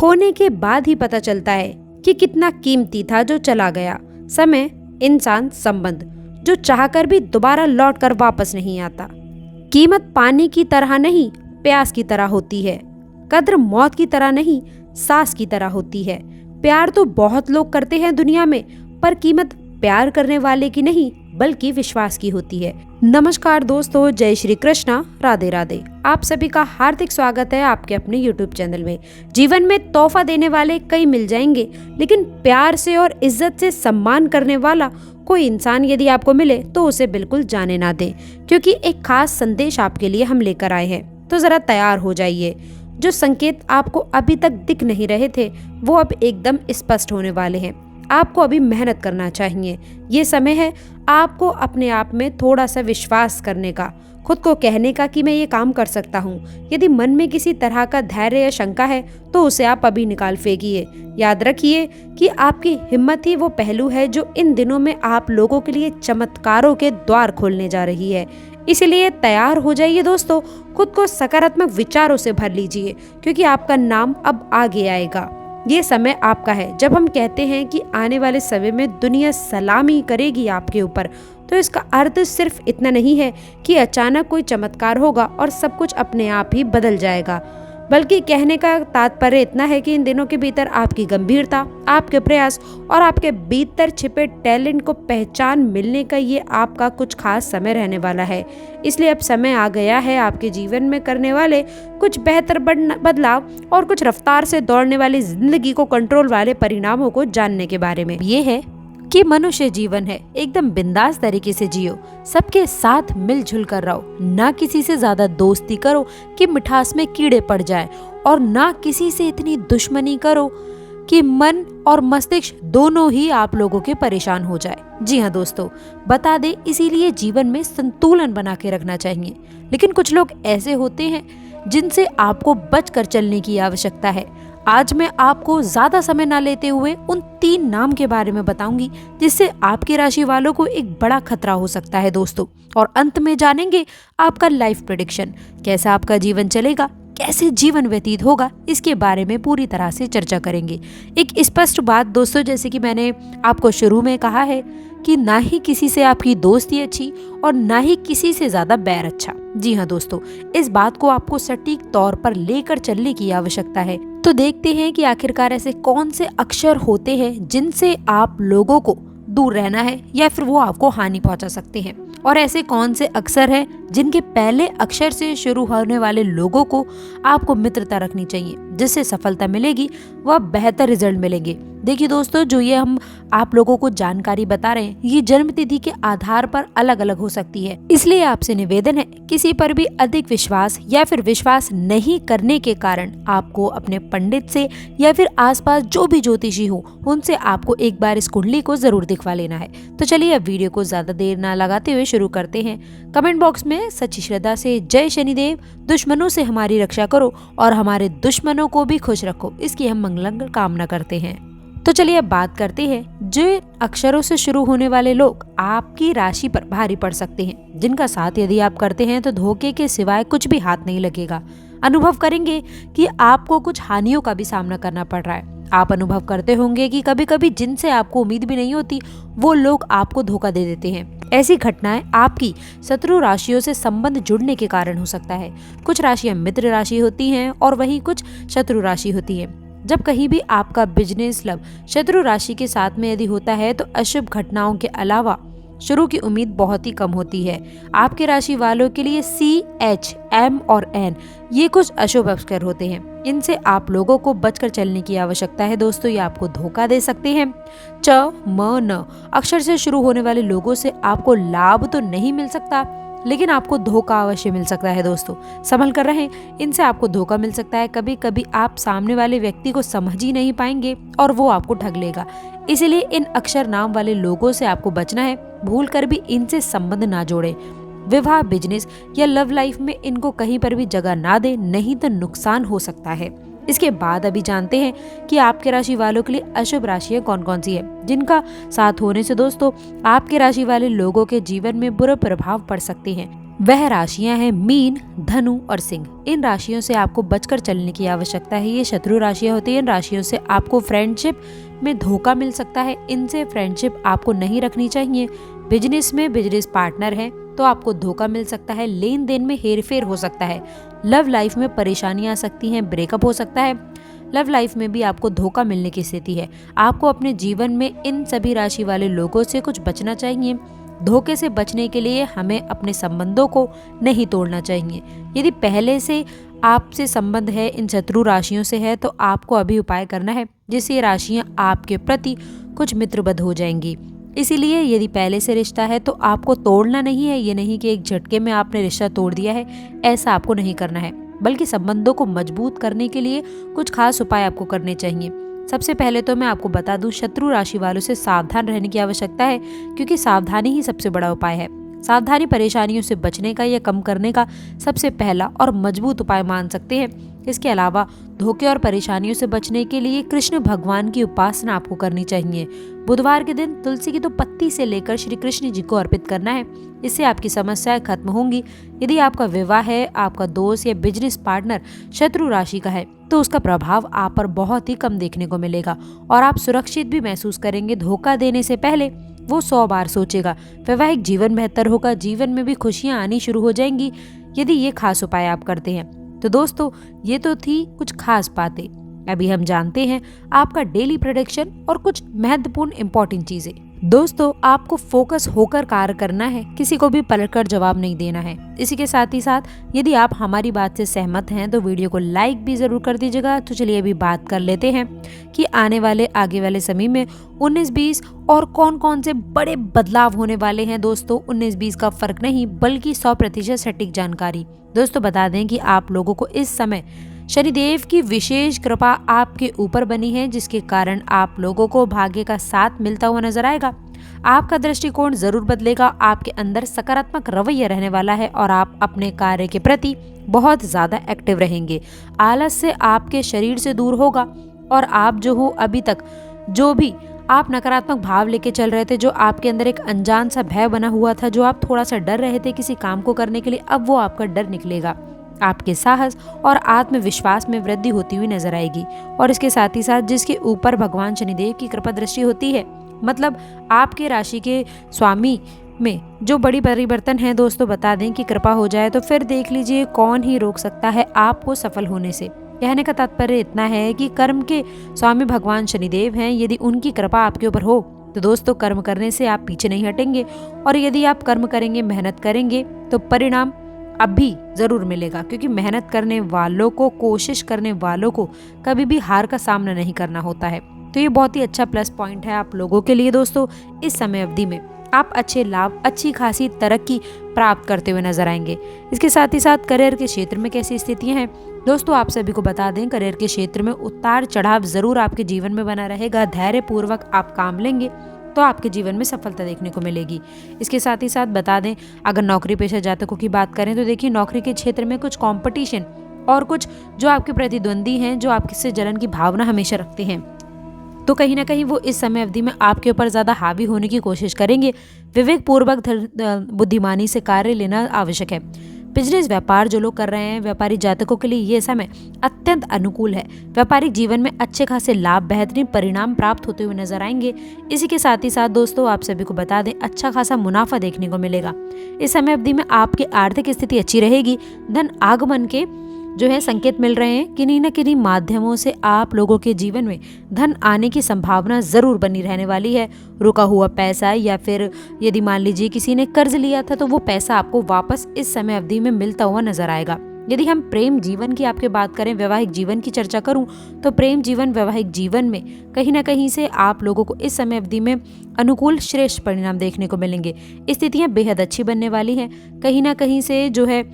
खोने के बाद ही पता चलता है कि कितना कीमती था जो चला गया। समय, इंसान, संबंध जो चाहकर भी दोबारा लौटकर वापस नहीं आता। कीमत पानी की तरह नहीं, प्यास की तरह होती है। कद्र मौत की तरह नहीं, सांस की तरह होती है। प्यार तो बहुत लोग करते हैं दुनिया में, पर कीमत प्यार करने वाले की नहीं बल्कि विश्वास की होती है। नमस्कार दोस्तों, जय श्री कृष्णा, राधे राधे। आप सभी का हार्दिक स्वागत है आपके अपने YouTube चैनल में। जीवन में तोहफा देने वाले कई मिल जाएंगे, लेकिन प्यार से और इज्जत से सम्मान करने वाला कोई इंसान यदि आपको मिले तो उसे बिल्कुल जाने ना दें, क्योंकि एक खास संदेश आपके लिए हम लेकर आए हैं। तो जरा तैयार हो जाइए। जो संकेत आपको अभी तक दिख नहीं रहे थे वो अब एकदम स्पष्ट होने वाले हैं। आपको अभी मेहनत करना चाहिए। ये समय है आपको अपने आप में थोड़ा सा विश्वास करने का, खुद को कहने का कि मैं ये काम कर सकता हूँ। यदि मन में किसी तरह का धैर्य या शंका है तो उसे आप अभी निकाल फेंकिए। याद रखिए कि आपकी हिम्मत ही वो पहलू है जो इन दिनों में आप लोगों के लिए चमत्कारों के द्वार खोलने जा रही है। इसलिए तैयार हो जाइए दोस्तों, खुद को सकारात्मक विचारों से भर लीजिए, क्योंकि आपका नाम अब आगे आएगा। ये समय आपका है। जब हम कहते हैं कि आने वाले समय में दुनिया सलामी करेगी आपके ऊपर, तो इसका अर्थ सिर्फ इतना नहीं है कि अचानक कोई चमत्कार होगा और सब कुछ अपने आप ही बदल जाएगा, बल्कि कहने का तात्पर्य इतना है कि इन दिनों के भीतर आपकी गंभीरता, आपके प्रयास और आपके भीतर छिपे टैलेंट को पहचान मिलने का ये आपका कुछ खास समय रहने वाला है। इसलिए अब समय आ गया है आपके जीवन में करने वाले कुछ बेहतर बदलाव और कुछ रफ्तार से दौड़ने वाली जिंदगी को कंट्रोल वाले परिणामों को जानने के बारे में। ये है कि मनुष्य जीवन है, एकदम बिंदास तरीके से जियो, सबके साथ मिलजुल कर रहो, ना किसी से ज्यादा दोस्ती करो कि मिठास में कीड़े पड़ जाए, और ना किसी से इतनी दुश्मनी करो कि मन और मस्तिष्क दोनों ही आप लोगों के परेशान हो जाए। जी हाँ दोस्तों, बता दे, इसीलिए जीवन में संतुलन बना के रखना चाहिए। लेकिन कुछ लोग ऐसे होते हैं जिनसे आपको बचकर चलने की आवश्यकता है। आज मैं आपको ज्यादा समय ना लेते हुए उन 3 नाम के बारे में बताऊंगी जिससे आपकी राशि वालों को एक बड़ा खतरा हो सकता है दोस्तों। और अंत में जानेंगे आपका लाइफ प्रेडिक्शन, कैसा आपका जीवन चलेगा, कैसे जीवन व्यतीत होगा, इसके बारे में पूरी तरह से चर्चा करेंगे। एक स्पष्ट बात दोस्तों, जैसे कि मैंने आपको शुरू में कहा है कि ना ही किसी से आपकी दोस्ती अच्छी और ना ही किसी से ज्यादा बैर अच्छा। जी हाँ दोस्तों, इस बात को आपको सटीक तौर पर लेकर चलने की आवश्यकता है। तो देखते हैं कि आखिरकार ऐसे कौन से अक्षर होते हैं जिनसे आप लोगों को दूर रहना है या फिर वो आपको हानि पहुंचा सकते हैं, और ऐसे कौन से अक्षर हैं जिनके पहले अक्षर से शुरू होने वाले लोगों को आपको मित्रता रखनी चाहिए, जिससे सफलता मिलेगी, वह बेहतर रिजल्ट मिलेंगे। देखिए दोस्तों, जो ये हम आप लोगों को जानकारी बता रहे हैं, ये जन्म तिथि के आधार पर अलग अलग हो सकती है। इसलिए आपसे निवेदन है, किसी पर भी अधिक विश्वास या फिर विश्वास नहीं करने के कारण आपको अपने पंडित से या फिर आसपास जो भी ज्योतिषी हो उनसे आपको एक बार इस कुंडली को जरूर दिखवा लेना है। तो चलिए अब वीडियो को ज्यादा देर ना लगाते हुए शुरू करते हैं। कमेंट बॉक्स में सच्ची श्रद्धा से जय शनिदेव, दुश्मनों से हमारी रक्षा करो और हमारे दुश्मनों को भी खुश रखो, इसकी हम मंगल कामना करते हैं। तो चलिए अब बात करते हैं जो अक्षरों से शुरू होने वाले लोग आपकी राशि पर भारी पड़ सकते हैं, जिनका साथ यदि आप करते हैं तो धोखे के सिवाय कुछ भी हाथ नहीं लगेगा। अनुभव करेंगे कि आपको कुछ हानियों का भी सामना करना पड़ रहा है। आप अनुभव करते होंगे कि कभी कभी जिनसे आपको उम्मीद भी नहीं होती वो लोग आपको धोखा दे देते हैं। ऐसी घटनाएं आपकी शत्रु राशियों से संबंध जुड़ने के कारण हो सकता है। कुछ राशियां मित्र राशि होती हैं और वहीं कुछ शत्रु राशि होती है। जब कहीं भी आपका बिजनेस क्लब शत्रु राशि के साथ में यदि होता है तो अशुभ घटनाओं के अलावा शुरू की उम्मीद बहुत ही कम होती है। आपके राशि वालों के लिए C, H, M और N ये कुछ अशुभ अक्षर होते हैं। इनसे आप लोगों को बचकर चलने की आवश्यकता है दोस्तों, ये आपको धोखा दे सकते हैं। च, म, न अक्षर से शुरू होने वाले लोगों से आपको लाभ तो नहीं मिल सकता, लेकिन आपको धोखा अवश्य मिल सकता है दोस्तों, संभल कर रहें, इनसे आपको धोखा मिल सकता है। कभी कभी आप सामने वाले व्यक्ति को समझ ही नहीं पाएंगे और वो आपको ठग लेगा। इसीलिए इन अक्षर नाम वाले लोगों से आपको बचना है। भूल कर भी इनसे संबंध ना जोड़े। विवाह, बिजनेस या लव लाइफ में इनको कहीं पर भी जगह ना दे, नहीं तो नुकसान हो सकता है। इसके बाद अभी जानते हैं कि आपके राशि वालों के लिए अशुभ राशियां कौन कौन सी है, जिनका साथ होने से दोस्तों आपके राशि वाले लोगों के जीवन में बुरे प्रभाव पड़ सकते हैं। वह राशियां हैं मीन, धनु और सिंह। इन राशियों से आपको बचकर चलने की आवश्यकता है। ये शत्रु राशियां होती हैं। इन राशियों से आपको फ्रेंडशिप में धोखा मिल सकता है। इनसे फ्रेंडशिप आपको नहीं रखनी चाहिए। बिजनेस में बिजनेस पार्टनर है तो आपको धोखा मिल सकता है। लेन देन में हेरफेर हो सकता है। लव लाइफ में परेशानियां आ सकती हैं, ब्रेकअप हो सकता है। लव लाइफ में भी आपको धोखा मिलने की स्थिति है। आपको अपने जीवन में इन सभी राशि वाले लोगों से कुछ बचना चाहिए। धोखे से बचने के लिए हमें अपने संबंधों को नहीं तोड़ना चाहिए। यदि पहले से आपसे संबंध है, इन शत्रु राशियों से है, तो आपको अभी उपाय करना है जिससे ये राशियां आपके प्रति कुछ मित्रबद्ध हो जाएंगी। इसीलिए यदि पहले से रिश्ता है तो आपको तोड़ना नहीं है। ये नहीं कि एक झटके में आपने रिश्ता तोड़ दिया है, ऐसा आपको नहीं करना है, बल्कि संबंधों को मजबूत करने के लिए कुछ खास उपाय आपको करने चाहिए। सबसे पहले तो मैं आपको बता दूं, शत्रु राशि वालों से सावधान रहने की आवश्यकता है, क्योंकि सावधानी ही सबसे बड़ा उपाय है। सावधानी परेशानियों से बचने का या कम करने का सबसे पहला और मजबूत उपाय मान सकते हैं। इसके अलावा धोखे और परेशानियों से बचने के लिए कृष्ण भगवान की उपासना आपको करनी चाहिए। बुधवार के दिन तुलसी की तो पत्ती से लेकर श्री कृष्ण जी को अर्पित करना है। इससे आपकी समस्याएं खत्म होंगी। यदि आपका विवाह है, आपका दोस्त या बिजनेस पार्टनर शत्रु राशि का है, तो उसका प्रभाव आप पर बहुत ही कम देखने को मिलेगा और आप सुरक्षित भी महसूस करेंगे। धोखा देने से पहले वो 100 बार सोचेगा। वैवाहिक जीवन बेहतर होगा। जीवन में भी खुशियां आनी शुरू हो जाएंगी यदि ये खास उपाय आप करते हैं। तो दोस्तों, ये तो थी कुछ खास बातें। अभी हम जानते हैं आपका डेली प्रेडिक्शन और कुछ महत्वपूर्ण इंपॉर्टेंट चीजें। दोस्तों, आपको फोकस होकर कार्य करना है, किसी को भी पलटकर जवाब नहीं देना है। इसी के साथ ही साथ यदि आप हमारी बात से सहमत हैं तो वीडियो को लाइक भी जरूर कर दीजिएगा। तो चलिए अभी बात कर लेते हैं कि आगे वाले समय में 19-20 और कौन कौन से बड़े बदलाव होने वाले हैं। दोस्तों, 19-20 का फर्क नहीं बल्कि 100% सटीक जानकारी। दोस्तों, बता दें कि आप लोगों को इस समय शनिदेव की विशेष कृपा आपके ऊपर बनी है, जिसके कारण आप लोगों को भाग्य का साथ मिलता हुआ नजर आएगा। आपका दृष्टिकोण जरूर बदलेगा। आपके अंदर सकारात्मक रवैया रहने वाला है और आप अपने कार्य के प्रति बहुत ज्यादा एक्टिव रहेंगे। आलस से आपके शरीर से दूर होगा और आप जो हो अभी तक जो भी आप नकारात्मक भाव लेके चल रहे थे, जो आपके अंदर एक अनजान सा भय बना हुआ था, जो आप थोड़ा सा डर रहे थे किसी काम को करने के लिए, अब वो आपका डर निकलेगा। आपके साहस और आत्मविश्वास में वृद्धि होती हुई नजर आएगी। और इसके साथ ही साथ जिसके ऊपर भगवान शनिदेव की कृपा दृष्टि होती है, मतलब आपके राशि के स्वामी में जो बड़ी परिवर्तन है, दोस्तों बता दें कि कृपा हो जाए तो फिर देख लीजिए कौन ही रोक सकता है आपको सफल होने से। कहने का तात्पर्य इतना है कि कर्म के स्वामी भगवान शनिदेव हैं। यदि उनकी कृपा आपके ऊपर हो तो दोस्तों कर्म करने से आप पीछे नहीं हटेंगे। और यदि आप कर्म करेंगे, मेहनत करेंगे, तो परिणाम अब भी जरूर मिलेगा, क्योंकि मेहनत करने वालों को, कोशिश करने वालों को कभी भी हार का सामना नहीं करना होता है। तो ये बहुत ही अच्छा प्लस पॉइंट है आप लोगों के लिए। दोस्तों, इस समय अवधि में आप अच्छे लाभ, अच्छी खासी तरक्की प्राप्त करते हुए नजर आएंगे। इसके साथ ही साथ करियर के क्षेत्र में कैसी स्थितियां हैं, दोस्तों आप सभी को बता दें, करियर के क्षेत्र में उतार चढ़ाव जरूर आपके जीवन में बना रहेगा। धैर्य पूर्वक आप काम लेंगे तो आपके जीवन में सफलता देखने को मिलेगी। इसके साथ ही साथ बता दें, अगर नौकरी पेशा जातकों की बात करें तो देखिए, नौकरी के क्षेत्र में कुछ कंपटीशन और कुछ जो आपके प्रतिद्वंदी हैं, जो आपसे जलन की भावना हमेशा रखते हैं, तो कहीं ना कहीं वो इस समय अवधि में आपके ऊपर ज्यादा हावी होने की कोशिश करेंगे। विवेक पूर्वक बुद्धिमानी से कार्य लेना आवश्यक है। बिजनेस व्यापार जो लोग कर रहे हैं, व्यापारी जातकों के लिए ये समय अत्यंत अनुकूल है। व्यापारिक जीवन में अच्छे खासे लाभ, बेहतरीन परिणाम प्राप्त होते हुए नजर आएंगे। इसी के साथ ही साथ दोस्तों आप सभी को बता दें, अच्छा खासा मुनाफा देखने को मिलेगा। इस समय अवधि में आपकी आर्थिक स्थिति अच्छी रहेगी। धन आगमन के जो है संकेत मिल रहे हैं। किन्हीं न किन्हीं माध्यमों से आप लोगों के जीवन में धन आने की संभावना जरूर बनी रहने वाली है। रुका हुआ पैसा या फिर यदि मान लीजिए किसी ने कर्ज लिया था तो वो पैसा आपको वापस इस समय अवधि में मिलता हुआ नजर आएगा। यदि हम प्रेम जीवन की आपके बात करें, वैवाहिक जीवन की चर्चा करूं, तो प्रेम जीवन, वैवाहिक जीवन में कहीं ना कहीं से आप लोगों को इस समय अवधि में अनुकूल श्रेष्ठ परिणाम देखने को मिलेंगे। स्थितियां बेहद अच्छी बनने वाली हैं। कहीं ना कहीं से जो है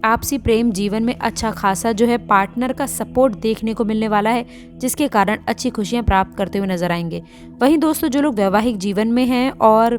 आपसी प्रेम जीवन में अच्छा खासा जो है पार्टनर का सपोर्ट देखने को मिलने वाला है, जिसके कारण अच्छी खुशियां प्राप्त करते हुए नजर आएंगे। वहीं दोस्तों जो लोग वैवाहिक जीवन में हैं और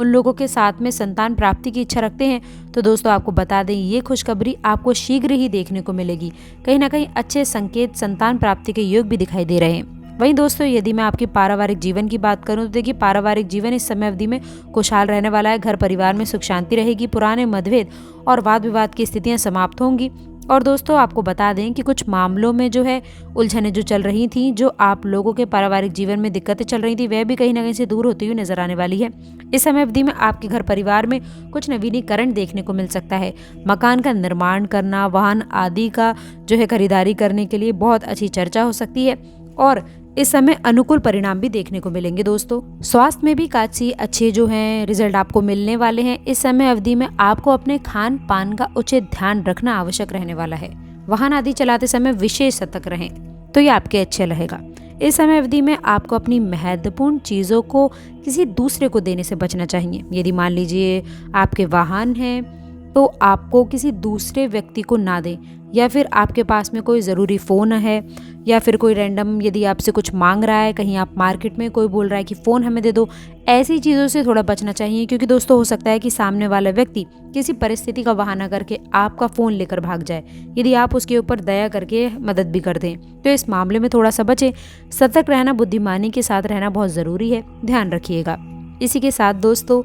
उन लोगों के साथ में संतान प्राप्ति की इच्छा रखते हैं, तो दोस्तों आपको बता दें, ये खुशखबरी आपको शीघ्र ही देखने को मिलेगी। कहीं ना कहीं अच्छे संकेत संतान प्राप्ति के योग भी दिखाई दे रहे हैं। वहीं दोस्तों, यदि मैं आपकी पारिवारिक जीवन की बात करूं तो देखिए, पारिवारिक जीवन इस समय अवधि में खुशहाल रहने वाला है। घर परिवार में सुख शांति रहेगी। पुराने मतभेद और वाद विवाद की स्थितियां समाप्त होंगी। और दोस्तों, आपको बता दें कि कुछ मामलों में जो है उलझनें जो चल रही थी, जो आप लोगों के पारिवारिक जीवन में दिक्कतें चल रही थी, वह भी कहीं ना कहीं से दूर होती हुई नजर आने वाली है। इस समय अवधि में आपके घर परिवार में कुछ नवीनीकरण देखने को मिल सकता है। मकान का निर्माण करना, वाहन आदि का जो है खरीदारी करने के लिए बहुत अच्छी चर्चा हो सकती है। और इस समय अनुकूल परिणाम भी देखने को मिलेंगे। दोस्तों, स्वास्थ्य में भी काफी अच्छे जो हैं रिजल्ट आपको मिलने वाले हैं। इस समय अवधि में आपको अपने खान पान का उचित ध्यान रखना आवश्यक रहने वाला है। वाहन आदि चलाते समय विशेष सतर्क रहें, तो ये आपके अच्छे रहेगा। इस समय अवधि में आपको अपनी महत्वपूर्ण चीज़ों को किसी दूसरे को देने से बचना चाहिए। यदि मान लीजिए आपके वाहन हैं, तो आपको किसी दूसरे व्यक्ति को ना दें, या फिर आपके पास में कोई ज़रूरी फ़ोन है, या फिर कोई रैंडम यदि आपसे कुछ मांग रहा है, कहीं आप मार्केट में कोई बोल रहा है कि फ़ोन हमें दे दो, ऐसी चीज़ों से थोड़ा बचना चाहिए। क्योंकि दोस्तों, हो सकता है कि सामने वाला व्यक्ति किसी परिस्थिति का बहाना करके आपका फ़ोन लेकर भाग जाए। यदि आप उसके ऊपर दया करके मदद भी कर दें, तो इस मामले में थोड़ा सा बचें। सतर्क रहना, बुद्धिमानी के साथ रहना बहुत ज़रूरी है, ध्यान रखिएगा। इसी के साथ दोस्तों,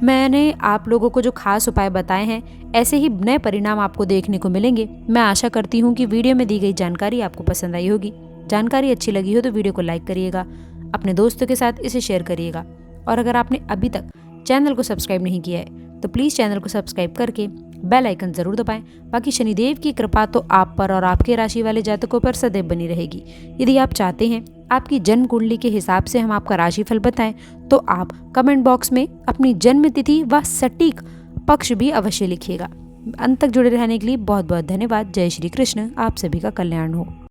मैंने आप लोगों को जो खास उपाय बताए हैं, ऐसे ही नए परिणाम आपको देखने को मिलेंगे। मैं आशा करती हूँ कि वीडियो में दी गई जानकारी आपको पसंद आई होगी। जानकारी अच्छी लगी हो तो वीडियो को लाइक करिएगा, अपने दोस्तों के साथ इसे शेयर करिएगा। और अगर आपने अभी तक चैनल को सब्सक्राइब नहीं किया है तो प्लीज़ चैनल को सब्सक्राइब करके बेल आइकन ज़रूर दबाएं। बाकी शनिदेव की कृपा तो आप पर और आपके राशि वाले जातकों पर सदैव बनी रहेगी। यदि आप चाहते हैं आपकी जन्म कुंडली के हिसाब से हम आपका राशिफल बताएं, तो आप कमेंट बॉक्स में अपनी जन्म तिथि व सटीक पक्ष भी अवश्य लिखिएगा। अंत तक जुड़े रहने के लिए बहुत बहुत धन्यवाद। जय श्री कृष्ण। आप सभी का कल्याण हो।